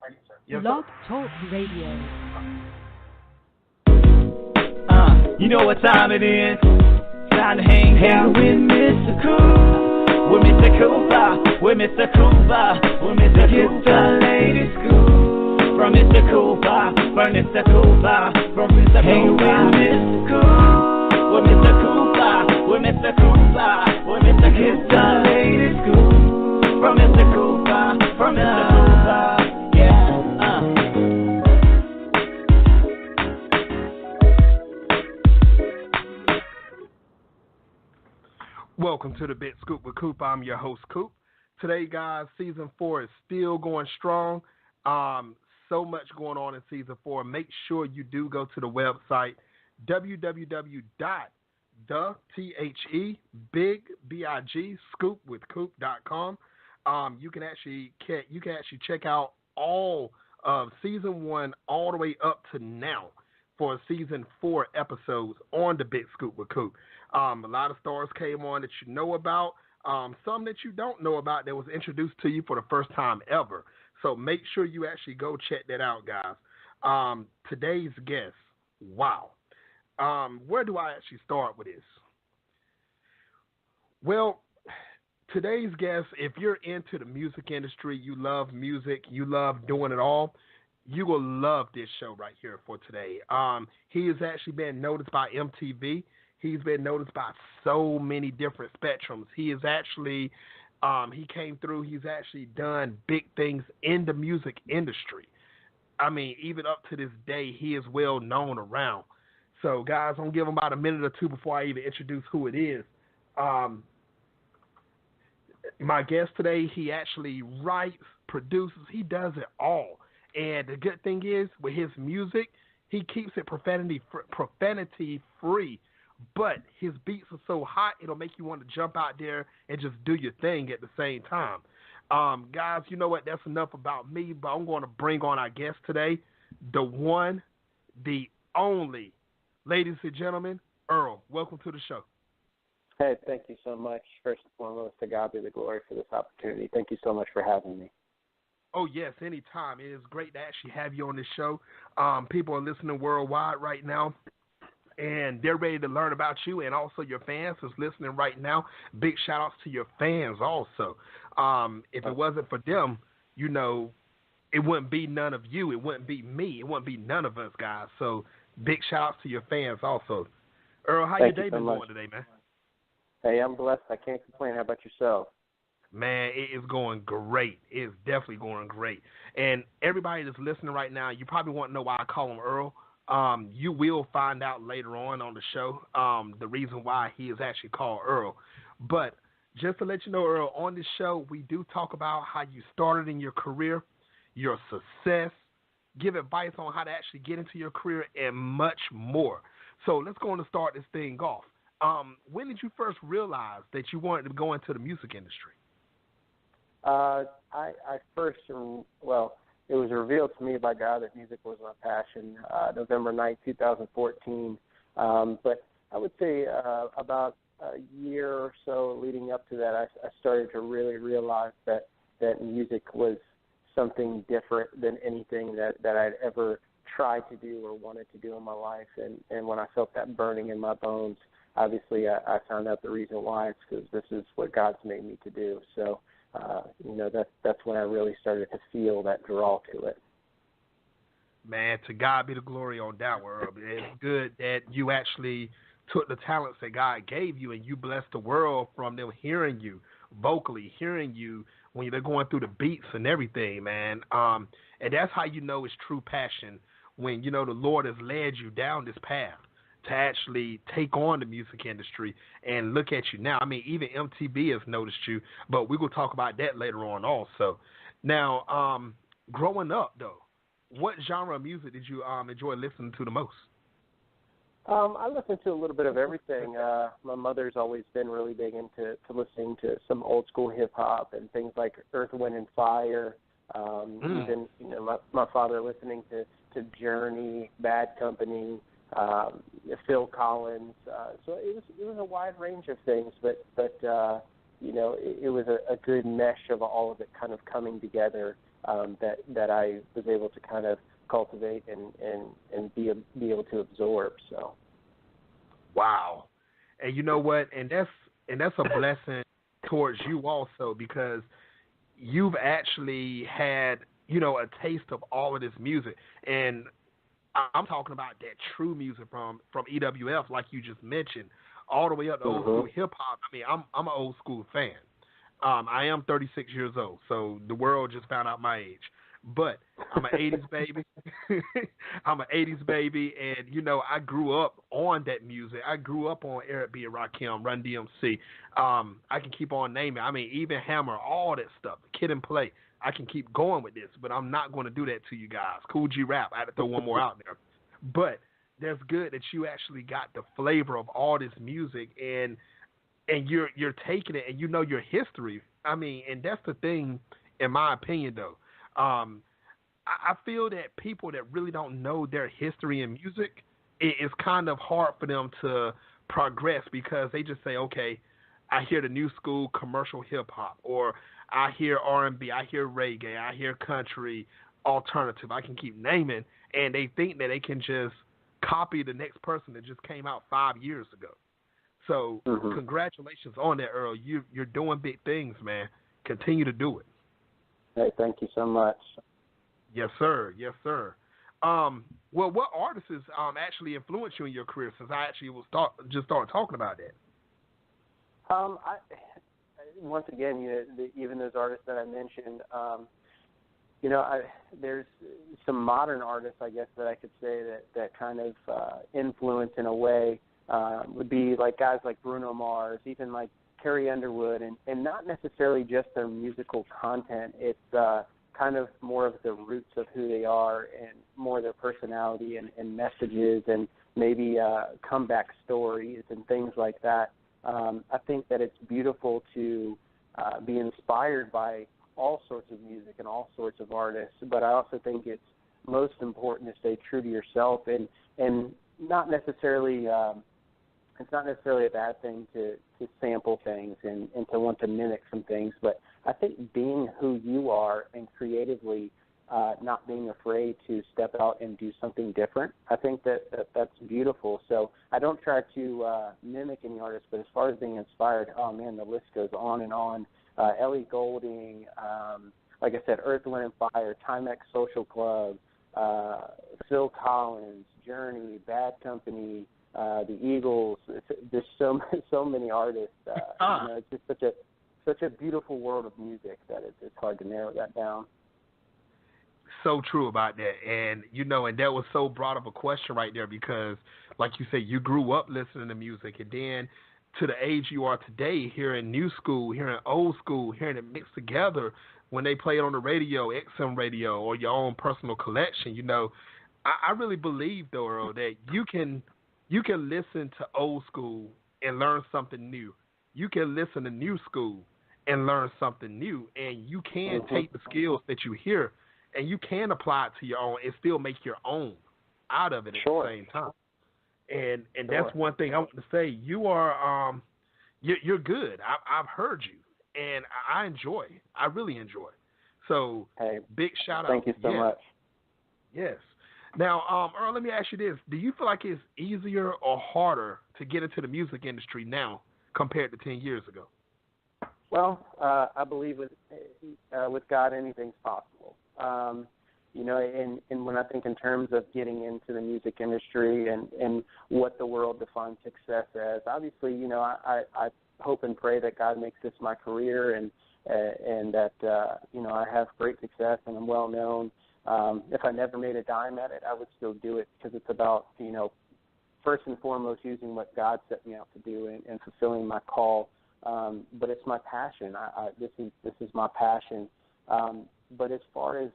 Yes, Blog Talk Radio. You know what time it is. Time to hang out with Mr. Coop. With Mr. Coop, with Mr. Coop, with Mr. Coop, the ladies Coop. From Mr. Coop, from Mr. Coop, from Mr. Coop. Hang with Mr. Coop. With Mr. Coop, with Mr. Coop, with Mr. Coop, the ladies Coop. From Mr. Coop, from Mr. Coop, yeah. Welcome to the Big Scoop with Coop. I'm your host, Coop. Today, guys, Season 4 is still going strong. So much going on in Season 4. Make sure you do go to the website, www.scoopwithcoop.com. You can actually check out all of Season 1 all the way up to now for Season 4 episodes on the Big Scoop with Coop. A lot of stars came on that you know about, some that you don't know about that was introduced to you for the first time ever. So make sure you actually go check that out, guys. Today's guest, wow. Where do I actually start with this? Well, today's guest, if you're into the music industry, you love music, you love doing it all, you will love this show right here for today. He has actually been noticed by MTV. He's been noticed by so many different spectrums. He is actually, he came through, he's actually done big things in the music industry. I mean, even up to this day, he is well known around. So, guys, I'm going to give him about a minute or two before I even introduce who it is. My guest today, he actually writes, produces, he does it all. And the good thing is, with his music, he keeps it profanity-free. But his beats are so hot, it'll make you want to jump out there and just do your thing at the same time. Guys, you know what? That's enough about me, but I'm going to bring on our guest today, the one, the only. Ladies and gentlemen, Earl, welcome to the show. Hey, thank you so much. First and foremost, to God be the glory for this opportunity. Thank you so much for having me. Oh, yes, anytime. It is great to actually have you on this show. People are listening worldwide right now, and they're ready to learn about you, and also your fans is listening right now. Big shout-outs to your fans also. If it wasn't for them, you know, it wouldn't be none of you. It wouldn't be me. It wouldn't be none of us, guys. So big shout-outs to your fans also. Earl, how your day been going today, man? Hey, I'm blessed. I can't complain. How about yourself? Man, it is going great. It is definitely going great. And everybody that's listening right now, you probably want to know why I call him Earl. You will find out later on the show the reason why he is actually called Earl. But just to let you know, Earl, on this show, we do talk about how you started in your career, your success, give advice on how to actually get into your career, and much more. So let's go on to start this thing off. When did you first realize that you wanted to go into the music industry? I first, well, it was revealed to me by God that music was my passion, November 9th, 2014. But I would say about a year or so leading up to that, I started to really realize that music was something different than anything that I'd ever tried to do or wanted to do in my life. And when I felt that burning in my bones, obviously I found out the reason why. It's because this is what God's made me to do. So, that's when I really started to feel that draw to it. Man, to God be the glory on that one, Earl. It's good that you actually took the talents that God gave you and you blessed the world from them hearing you vocally, hearing you when they're going through the beats and everything, man. And that's how you know it's true passion, when, you know, the Lord has led you down this path to actually take on the music industry and look at you now. I mean, even MTV has noticed you, but we're going to talk about that later on also. Now, growing up, though, what genre of music did you enjoy listening to the most? I listen to a little bit of everything. My mother's always been really big into listening to some old school hip hop and things like Earth, Wind and Fire. Even my father listening to Journey, Bad Company, Phil Collins. So it was a wide range of things, but it was a good mesh of all of it kind of coming together that I was able to kind of cultivate and be able to absorb. So, wow, and you know what? And that's a blessing towards you also, because you've actually had, you know, a taste of all of this music. And I'm talking about that true music from EWF, like you just mentioned, all the way up to old school hip hop. I mean, I'm an old school fan. I am 36 years old, so the world just found out my age. But I'm an 80s baby. I'm an 80s baby, and, you know, I grew up on that music. I grew up on Eric B. and Rakim, Run DMC. I can keep on naming. I mean, even Hammer, all that stuff, Kid and Play. I can keep going with this, but I'm not going to do that to you guys. Cool G Rap, I had to throw one more out there. But that's good that you actually got the flavor of all this music, and you're taking it, and you know your history. I mean, and that's the thing, in my opinion, though. I feel that people that really don't know their history in music, it's kind of hard for them to progress, because they just say, okay, I hear the new school commercial hip hop, or I hear R&B, I hear reggae, I hear country, alternative. I can keep naming, and they think that they can just copy the next person that just came out 5 years ago. So congratulations on that, Earl. You're doing big things, man. Continue to do it. Hey, thank you so much. Yes, sir. Yes, sir. Well, what artists actually influenced you in your career, since I actually just started talking about that? Once again, even those artists that I mentioned, there's some modern artists, I guess, that I could say that kind of influence in a way would be like guys like Bruno Mars, even like Carrie Underwood, and not necessarily just their musical content. It's kind of more of the roots of who they are, and more their personality and messages, and maybe comeback stories and things like that. I think that it's beautiful to be inspired by all sorts of music and all sorts of artists, but I also think it's most important to stay true to yourself, and not necessarily it's not necessarily a bad thing to sample things and to want to mimic some things, but I think being who you are and creatively not being afraid to step out and do something different, I think that's beautiful. So I don't try to mimic any artist, but as far as being inspired, oh man, the list goes on and on. Ellie Goulding, like I said, Earth, Wind & Fire, Timex Social Club, Phil Collins, Journey, Bad Company, the Eagles. There's so many artists. It's just such a beautiful world of music that it's hard to narrow that down. So true about that, and and that was so broad of a question right there, because, like you said, you grew up listening to music, and then to the age you are today, hearing new school, hearing old school, hearing it mixed together when they play it on the radio, XM radio, or your own personal collection. I really believe, though, Earl, that you can listen to old school and learn something new. You can listen to new school and learn something new, and you can take the skills that you hear and you can apply it to your own and still make your own out of it at the same time. And that's one thing I want to say. You are you're good. I've heard you, and I enjoy. I really enjoy. So big shout out. Thank you so much. Yes. Now, Earl, let me ask you this: do you feel like it's easier or harder to get into the music industry now compared to 10 years ago? Well, I believe with God, anything's possible. And when I think in terms of getting into the music industry and what the world defines success as, obviously, I hope and pray that God makes this my career and that, I have great success and I'm well known. If I never made a dime at it, I would still do it, because it's about, first and foremost, using what God set me out to do and fulfilling my call. But it's my passion. This is my passion. But as far as,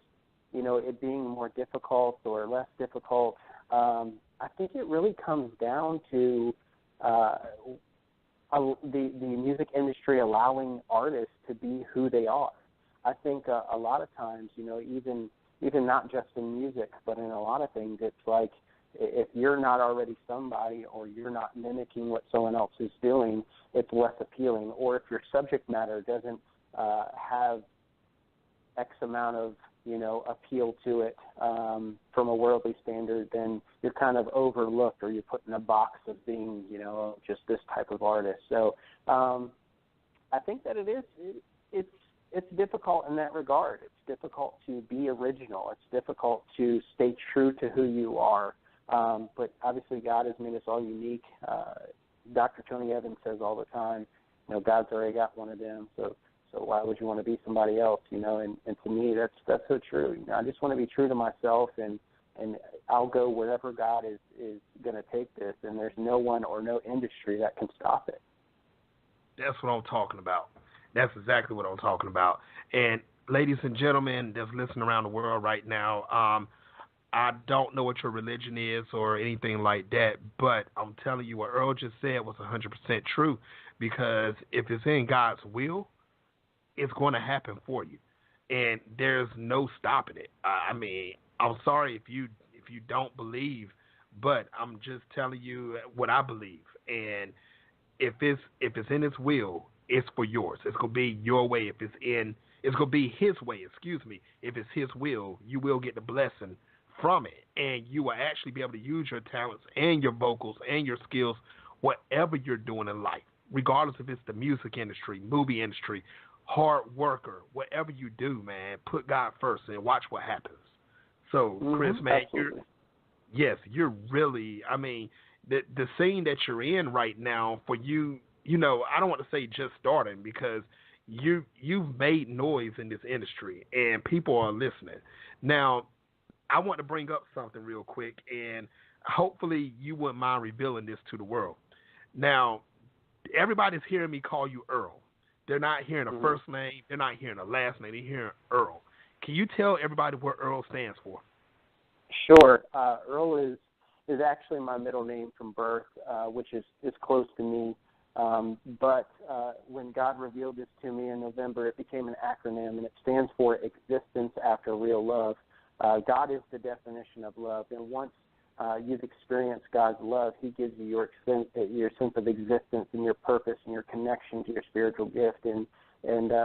it being more difficult or less difficult, I think it really comes down to the music industry allowing artists to be who they are. I think a lot of times, even not just in music, but in a lot of things, it's like if you're not already somebody or you're not mimicking what someone else is doing, it's less appealing. Or if your subject matter doesn't have X amount of, appeal to it from a worldly standard, then you're kind of overlooked, or you're put in a box of being, just this type of artist. So I think that it's difficult in that regard. It's difficult to be original. It's difficult to stay true to who you are. But obviously God has made us all unique. Dr. Tony Evans says all the time, God's already got one of them, so why would you want to be somebody else, And to me, that's so true. I just want to be true to myself, and I'll go wherever God is going to take this, and there's no one or no industry that can stop it. That's what I'm talking about. That's exactly what I'm talking about. And ladies and gentlemen that's listening around the world right now, I don't know what your religion is or anything like that, but I'm telling you what Earl just said was 100% true, because if it's in God's will, it's going to happen for you, and there's no stopping it. I mean, I'm sorry if you don't believe, but I'm just telling you what I believe. And if it's in His will, it's for yours. It's gonna be your way. It's gonna be His way. Excuse me. If it's His will, you will get the blessing from it, and you will actually be able to use your talents and your vocals and your skills, whatever you're doing in life, regardless if it's the music industry, movie industry, hard worker, whatever you do, man, put God first and watch what happens. So, Chris, man, you're really, I mean, the scene that you're in right now, for you, I don't want to say just starting, because you've made noise in this industry and people are listening. Now, I want to bring up something real quick, and hopefully you wouldn't mind revealing this to the world. Now, everybody's hearing me call you Earl. They're not hearing a first name. They're not hearing a last name. They're hearing Earl. Can you tell everybody what Earl stands for? Sure. Earl is actually my middle name from birth, which is close to me. But when God revealed this to me in November, it became an acronym, and it stands for Existence After Real Love. God is the definition of love, and once you've experienced God's love, He gives you your sense of existence and your purpose and your connection to your spiritual gift. And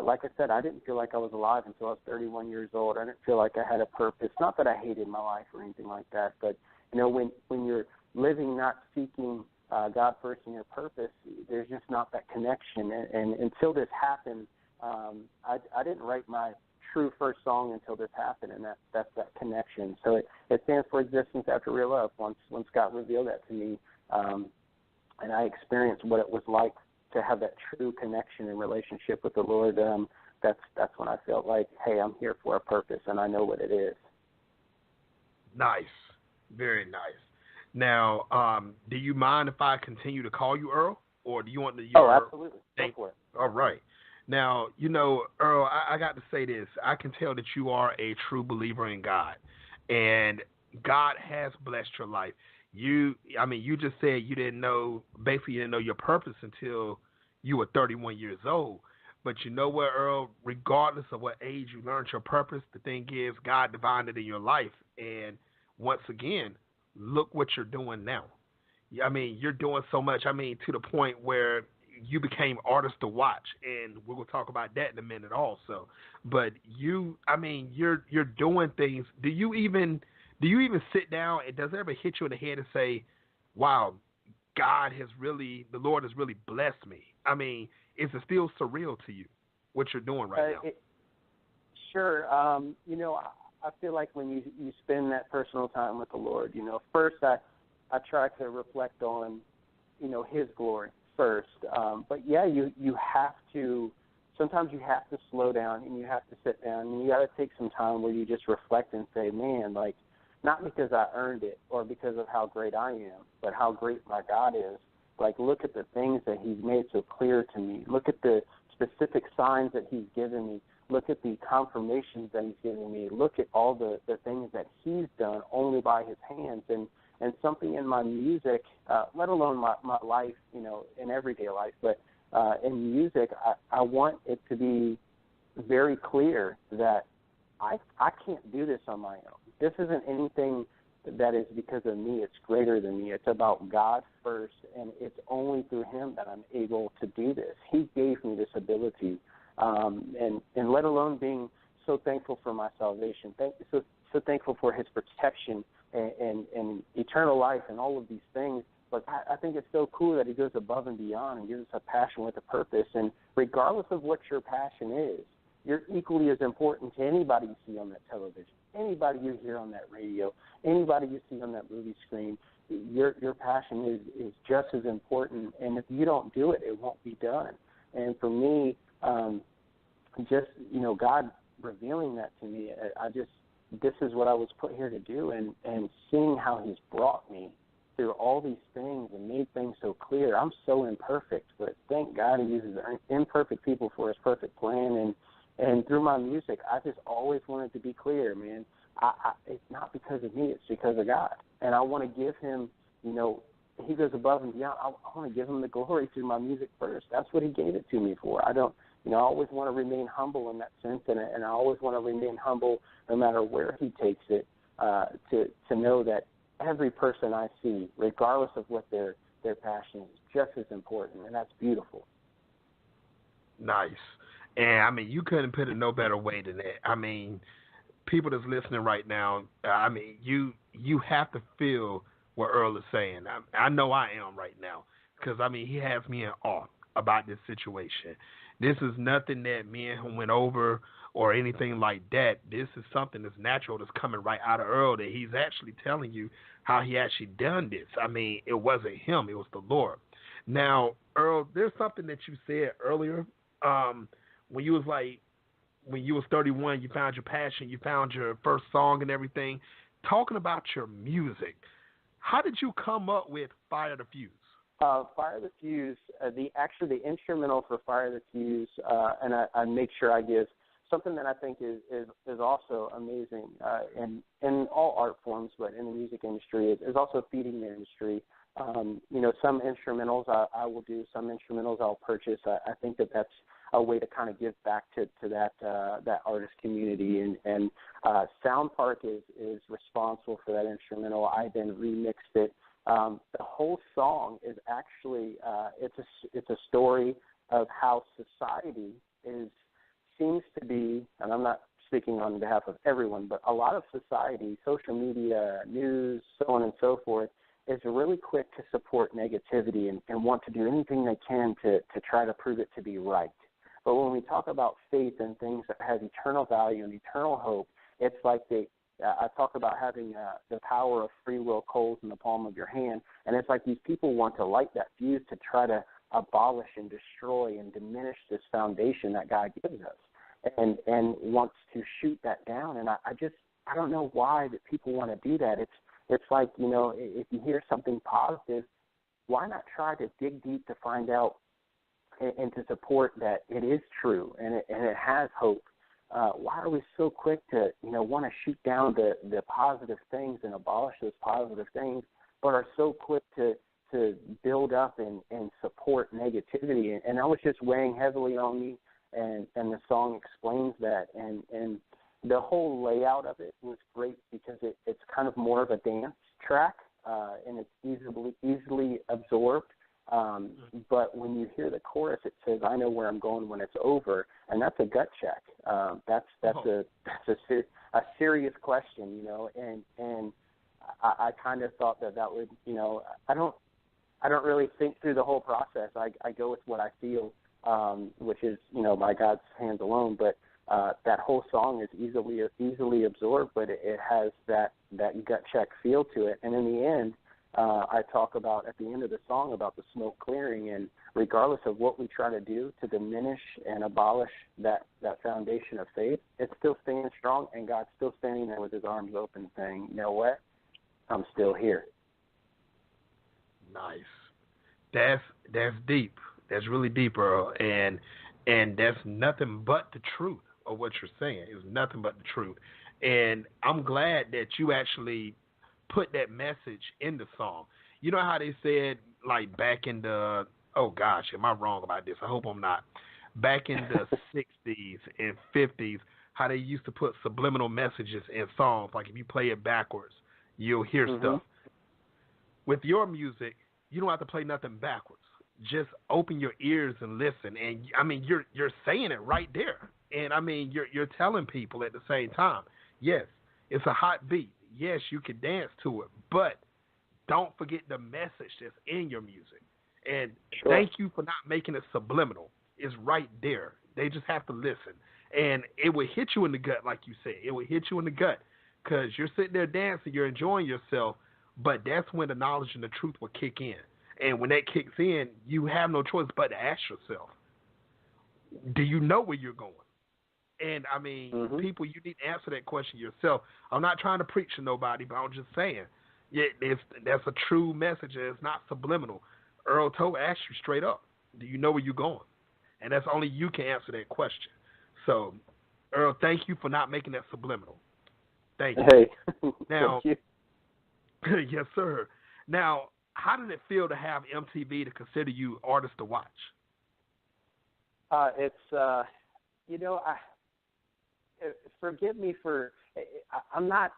like I said, I didn't feel like I was alive until I was 31 years old. I didn't feel like I had a purpose. Not that I hated my life or anything like that, but when you're living not seeking God first in your purpose, there's just not that connection. And until this happened, I didn't write my true first song until this happened, and that's that connection. So it stands for Existence After Real Love. Once God revealed that to me, and I experienced what it was like to have that true connection and relationship with the Lord, that's when I felt like, hey, I'm here for a purpose, and I know what it is. Nice. Very nice. Now, do you mind if I continue to call you Earl, or do you want to use Earl? Absolutely. Go for it. All right. Now, Earl, I got to say this. I can tell that you are a true believer in God, and God has blessed your life. You just said you didn't know your purpose until you were 31 years old. But you know what, Earl? Regardless of what age you learned your purpose, the thing is God divined it in your life. And once again, look what you're doing now. I mean, you're doing so much. I mean, to the point where you became artists to watch, and we're gonna talk about that in a minute also. But you're doing things. Do you even sit down, and does it ever hit you in the head and say, "Wow, the Lord has really blessed me"? I mean, is it still surreal to you what you're doing right now? Sure. I feel like when you spend that personal time with the Lord, first I try to reflect on, His glory first. But yeah, you have to, sometimes you have to slow down and you have to sit down and you got to take some time where you just reflect and say, man, like, not because I earned it or because of how great I am, but how great my God is. Like, look at the things that He's made so clear to me. Look at the specific signs that He's given me. Look at the confirmations that He's given me. Look at all the things that He's done only by His hands. And something in my music, let alone my life, in everyday life, but in music, I want it to be very clear that I can't do this on my own. This isn't anything that is because of me. It's greater than me. It's about God first, and it's only through Him that I'm able to do this. He gave me this ability, and let alone being so thankful for my salvation. So thankful for His protection and eternal life and all of these things. But I think it's so cool that He goes above and beyond and gives us a passion with a purpose. And regardless of what your passion is, you're equally as important to anybody you see on that television, anybody you hear on that radio, anybody you see on that movie screen. Your passion is just as important. And if you don't do it, it won't be done. And for me, just, God revealing that to me, this is what I was put here to do, and seeing how He's brought me through all these things and made things so clear. I'm so imperfect, but thank God He uses imperfect people for His perfect plan, and through my music, I just always wanted to be clear, man. It's not because of me, it's because of God, and I want to give Him, He goes above and beyond. I want to give Him the glory through my music first. That's what He gave it to me for. I don't, I always want to remain humble in that sense, and I always want to remain humble no matter where He takes it, to know that every person I see, regardless of what their passion is, just as important, and that's beautiful. Nice. And, you couldn't put it no better way than that. People that's listening right now, you have to feel what Earl is saying. I know I am right now because, he has me in awe about this situation. This is nothing that me and him went over or anything like that. This is something that's natural that's coming right out of Earl, that he's actually telling you how he actually done this. It wasn't him. It was the Lord. Now, Earl, there's something that you said earlier when you was 31, you found your passion, you found your first song and everything. Talking about your music, how did you come up with Fire the Fuse? Fire the Fuse, the instrumental for Fire the Fuse, and I make sure I give something that I think is also amazing in all art forms, but in the music industry is also feeding the industry. Some instrumentals I will do, some instrumentals I'll purchase. I think that's a way to kind of give back to that artist community, and Sound Park is responsible for that instrumental. I then remixed it. The whole song is actually it's a story of how society seems to be, and I'm not speaking on behalf of everyone, but a lot of society, social media, news, so on and so forth, is really quick to support negativity and want to do anything they can to try to prove it to be right. But when we talk about faith and things that have eternal value and eternal hope, it's like I talk about having the power of free will coals in the palm of your hand, and it's like these people want to light that fuse to try to abolish and destroy and diminish this foundation that God gives us, and wants to shoot that down. And I don't know why that people want to do that. It's like, if you hear something positive, why not try to dig deep to find out and to support that it is true and it has hope? Why are we so quick to, want to shoot down the positive things and abolish those positive things, but are so quick to build up and support negativity? And that was just weighing heavily on me, and the song explains that. And the whole layout of it was great because it's kind of more of a dance track, and it's easily absorbed. But when you hear the chorus, it says, "I know where I'm going when it's over," and that's a gut check. That's a serious question, and I kind of thought that would, I don't really think through the whole process. I go with what I feel, which is, by God's hands alone. But that whole song is easily absorbed, but it has that gut check feel to it. And in the end, I talk about at the end of the song about the smoke clearing, and regardless of what we try to do to diminish and abolish that foundation of faith, it's still staying strong, and God's still standing there with His arms open saying, "You know what? I'm still here." Nice. That's deep. That's really deep, Earl. And that's nothing but the truth of what you're saying. It's nothing but the truth. And I'm glad that you actually put that message in the song. You know how they said, like, back in the, oh gosh, am I wrong about this? I hope I'm not. Back in the 60s and 50s, how they used to put subliminal messages in songs. Like, if you play it backwards, you'll hear stuff. With your music, you don't have to play nothing backwards. Just open your ears and listen. And, you're saying it right there And I mean, you're telling people at the same time, yes, it's a hot beat. Yes, you can dance to it, but don't forget the message that's in your music. And thank you for not making it subliminal. It's right there. They just have to listen. And it will hit you in the gut, like you said. It will hit you in the gut because you're sitting there dancing, you're enjoying yourself, but that's when the knowledge and the truth will kick in. And when that kicks in, you have no choice but to ask yourself, do you know where you're going? And, I mean, people, you need to answer that question yourself. I'm not trying to preach to nobody, but I'm just saying, that's a true message, and it's not subliminal. Earl asked you straight up, do you know where you're going? And that's only you can answer that question. So, Earl, thank you for not making that subliminal. Thank you. Hey, now, thank you. Yes, sir. Now, how did it feel to have MTV to consider you artist to watch? It's, forgive me for, I'm not,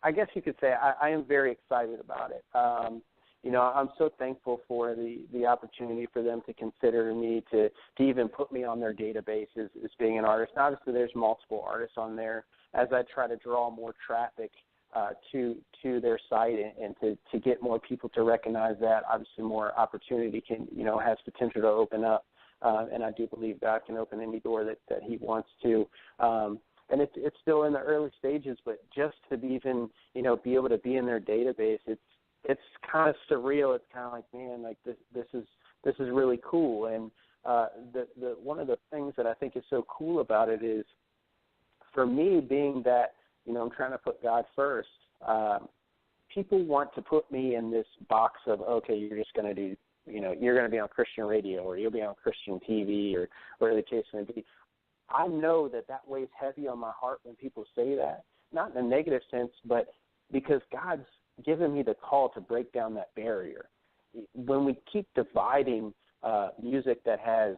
I guess you could say I am very excited about it. I'm so thankful for the opportunity for them to consider me, to even put me on their database as being an artist. Obviously, there's multiple artists on there. As I try to draw more traffic to their site and to get more people to recognize that, obviously more opportunity has potential to open up. And I do believe God can open any door that He wants to. And it's still in the early stages, but just to be even, be able to be in their database, it's kind of surreal. It's kind of like, man, like this is really cool. And the one of the things that I think is so cool about it is, for me, being that I'm trying to put God first. People want to put me in this box of, okay, you're just going to do, you're going to be on Christian radio, or you'll be on Christian TV, or whatever the case may be. I know that weighs heavy on my heart when people say that, not in a negative sense, but because God's given me the call to break down that barrier. When we keep dividing music that has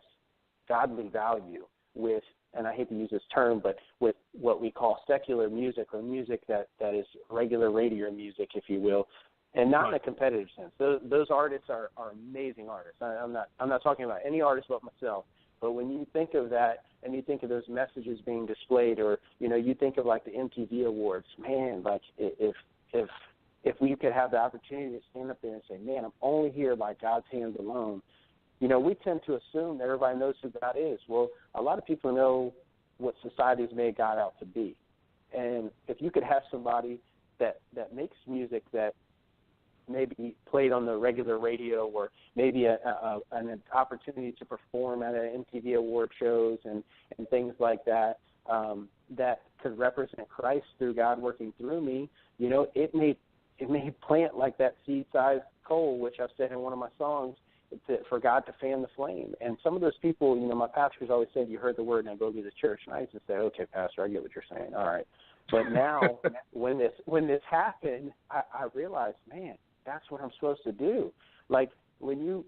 godly value with, and I hate to use this term, but with what we call secular music, or music that is regular radio music, if you will, and not in a competitive sense. Those artists are amazing artists. I'm not talking about any artist but myself. But when you think of that, and you think of those messages being displayed, or you think of like the MTV Awards, man, like if we could have the opportunity to stand up there and say, man, I'm only here by God's hands alone. We tend to assume that everybody knows who God is. Well, a lot of people know what society's made God out to be. And if you could have somebody that makes music that maybe played on the regular radio, or maybe an opportunity to perform at an MTV award shows and things like that, that could represent Christ through God working through me, it may plant like that seed-sized coal, which I've said in one of my songs, for God to fan the flame. And some of those people, my pastors always said, you heard the word, now go to the church. And I used to say, okay, Pastor, I get what you're saying. All right. But now, when this happened, I realized, man, that's what I'm supposed to do. Like when you,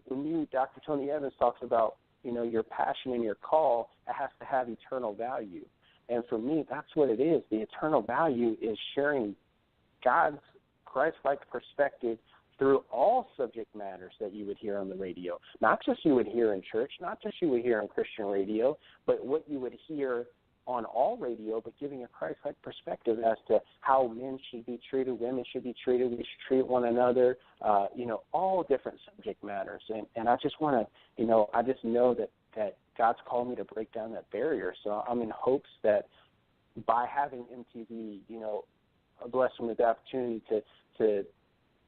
Dr. Tony Evans talks about, your passion and your call, it has to have eternal value. And for me, that's what it is. The eternal value is sharing God's Christ-like perspective through all subject matters that you would hear on the radio. Not just you would hear in church, not just you would hear on Christian radio, but what you would hear on all radio, but giving a Christ-like perspective as to how men should be treated, women should be treated, we should treat one another, all different subject matters. And I just want to, I just know that God's called me to break down that barrier. So I'm in hopes that by having MTV, bless them with the opportunity to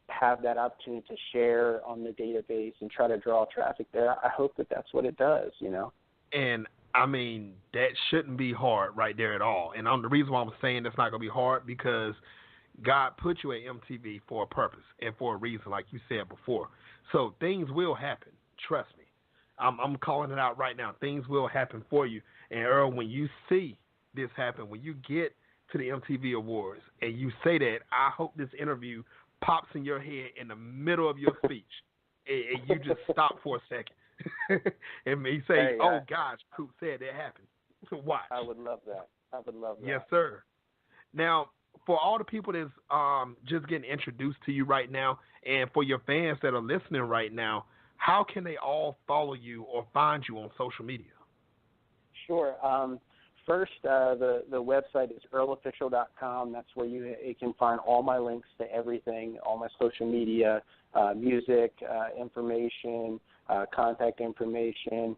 have that opportunity to share on the database and try to draw traffic there, I hope that that's what it does, And, I mean, that shouldn't be hard right there at all. And the reason why I'm saying that's not going to be hard, because God put you at MTV for a purpose and for a reason, like you said before. So things will happen. Trust me. I'm calling it out right now. Things will happen for you. And, Earl, when you see this happen, when you get to the MTV Awards and you say that, I hope this interview pops in your head in the middle of your speech, and you just stop for a second. And he say, oh, gosh, Coop said that happened. Watch. I would love that. Yes, sir. Now, for all the people that's just getting introduced to you right now, and for your fans that are listening right now, how can they all follow you or find you on social media? Sure. first, the website is earlofficial.com. That's where you can find all my links to everything, all my social media, music, information, contact information,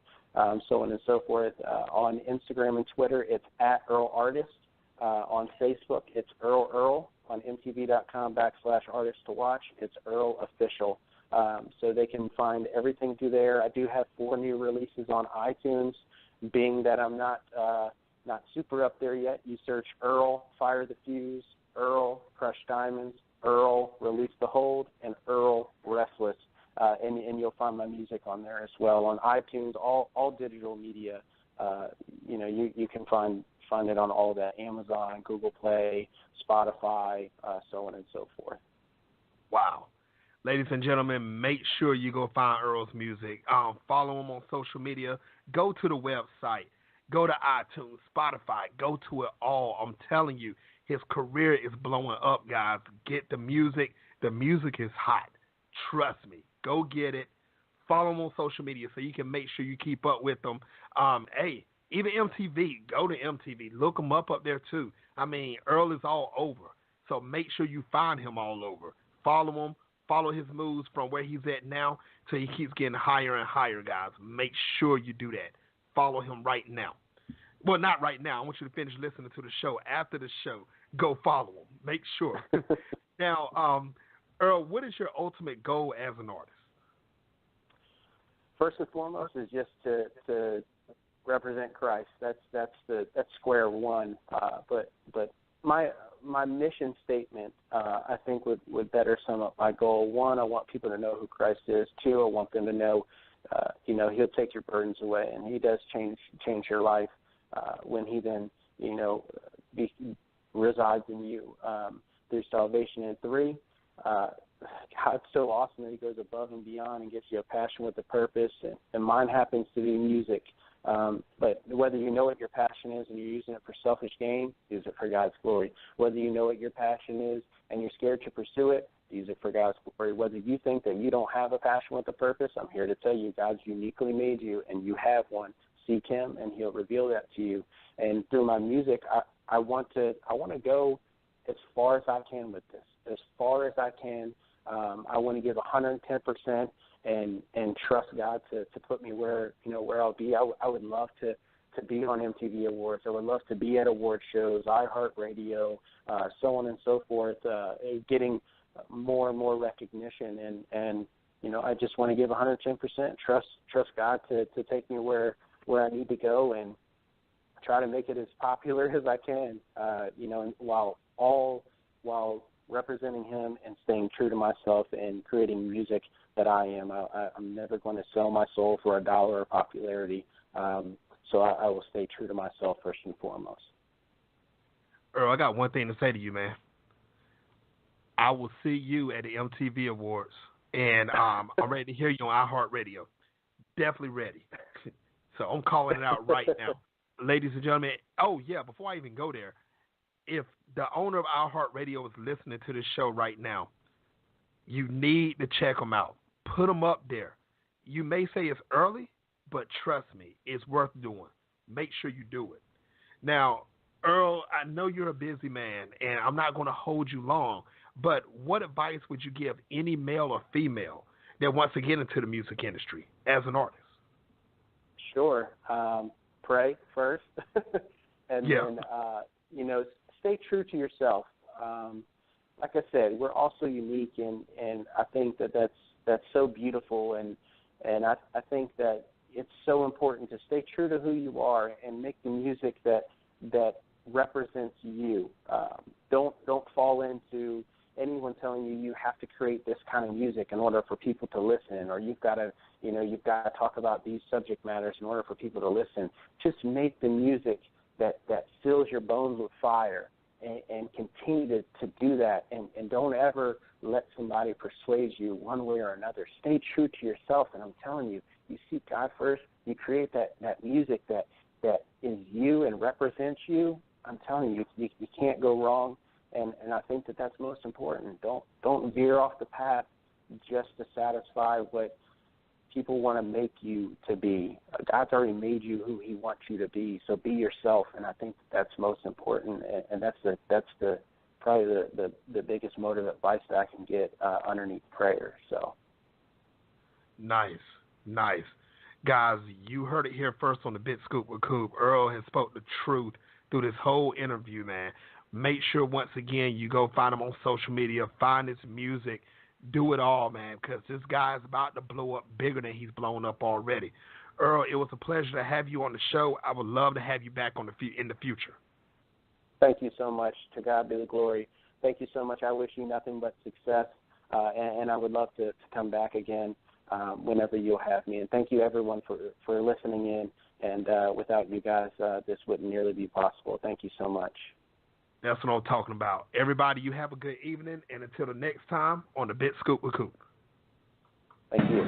so on and so forth. On Instagram and Twitter, it's @EarlArtist. On Facebook, it's Earl. On mtv.com/artist to watch, it's Earl Official. So they can find everything through there. I do have 4 new releases on iTunes. Being that I'm not super up there yet, you search Earl, Fire the Fuse, Earl, Crush Diamonds, Earl, Release the Hold, and Earl, Restless. And you'll find my music on there as well. On iTunes, all digital media, you can find it on all that, Amazon, Google Play, Spotify, so on and so forth. Wow. Ladies and gentlemen, make sure you go find Earl's music. Follow him on social media. Go to the website. Go to iTunes, Spotify. Go to it all. I'm telling you, his career is blowing up, guys. Get the music. The music is hot. Trust me. Go get it. Follow him on social media so you can make sure you keep up with them. Hey, even MTV. Go to MTV. Look him up there, too. I mean, Earl is all over. So make sure you find him all over. Follow him. Follow his moves from where he's at now till he keeps getting higher and higher, guys. Make sure you do that. Follow him right now. Well, not right now. I want you to finish listening to the show. After the show, go follow him. Make sure. Now, Earl, what is your ultimate goal as an artist? First and foremost is just to represent Christ. That's square one. But my mission statement, I think, would better sum up my goal. 1, I want people to know who Christ is. 2, I want them to know, He'll take your burdens away, and He does change your life when He then, resides in you through salvation. And 3, God's so awesome that He goes above and beyond and gives you a passion with a purpose. And mine happens to be music. But whether you know what your passion is and you're using it for selfish gain, use it for God's glory. Whether you know what your passion is and you're scared to pursue it, use it for God's glory. Whether you think that you don't have a passion with a purpose, I'm here to tell you God's uniquely made you and you have one. Seek Him and He'll reveal that to you. And through my music, I want to go as far as I can with this, as far as I can. I want to give 110%. And trust God to put me where I'll be. I would love to be on MTV Awards. I would love to be at award shows, iHeartRadio, so on and so forth, getting more and more recognition. And I just want to give 110%. Trust God to take me where I need to go and try to make it as popular as I can. While representing Him and staying true to myself and creating music that I am. I'm never going to sell my soul for $1 of popularity. So I will stay true to myself first and foremost. Earl, I got one thing to say to you, man. I will see you at the MTV Awards, and I'm ready to hear you on iHeartRadio. Definitely ready. So I'm calling it out right now. Ladies and gentlemen, before I even go there, if the owner of iHeartRadio is listening to this show right now, you need to check them out. Put them up there. You may say it's early, but trust me, it's worth doing. Make sure you do it. Now, Earl, I know you're a busy man, and I'm not going to hold you long, but what advice would you give any male or female that wants to get into the music industry as an artist? Sure. Pray first, and then, stay true to yourself. Like I said, we're all so unique, and I think that's so beautiful, and I think that it's so important to stay true to who you are and make the music that represents you. Don't fall into anyone telling you have to create this kind of music in order for people to listen, or you've got to talk about these subject matters in order for people to listen. Just make the music that fills your bones with fire. And continue to do that, and don't ever let somebody persuade you one way or another. Stay true to yourself, and I'm telling you, you seek God first, you create that music that is you and represents you. I'm telling you, you can't go wrong, and I think that's most important. Don't veer off the path just to satisfy what people want to make you to be. God's already made you who He wants you to be. So be yourself, and I think that's most important. And that's probably the biggest motive advice that I can get underneath prayer. So nice. Guys, you heard it here first on the Big Scoop with Coop. Earl has spoke the truth through this whole interview, man. Make sure, once again, you go find him on social media, find his music, do it all, man, because this guy is about to blow up bigger than he's blown up already. Earl, it was a pleasure to have you on the show. I would love to have you back in the future. Thank you so much. To God be the glory. Thank you so much. I wish you nothing but success, and I would love to come back again whenever you'll have me. And thank you, everyone, for listening in. And without you guys, this wouldn't nearly be possible. Thank you so much. That's what I'm talking about. Everybody, you have a good evening, and until the next time on the Big Scoop with Coop. Thank you.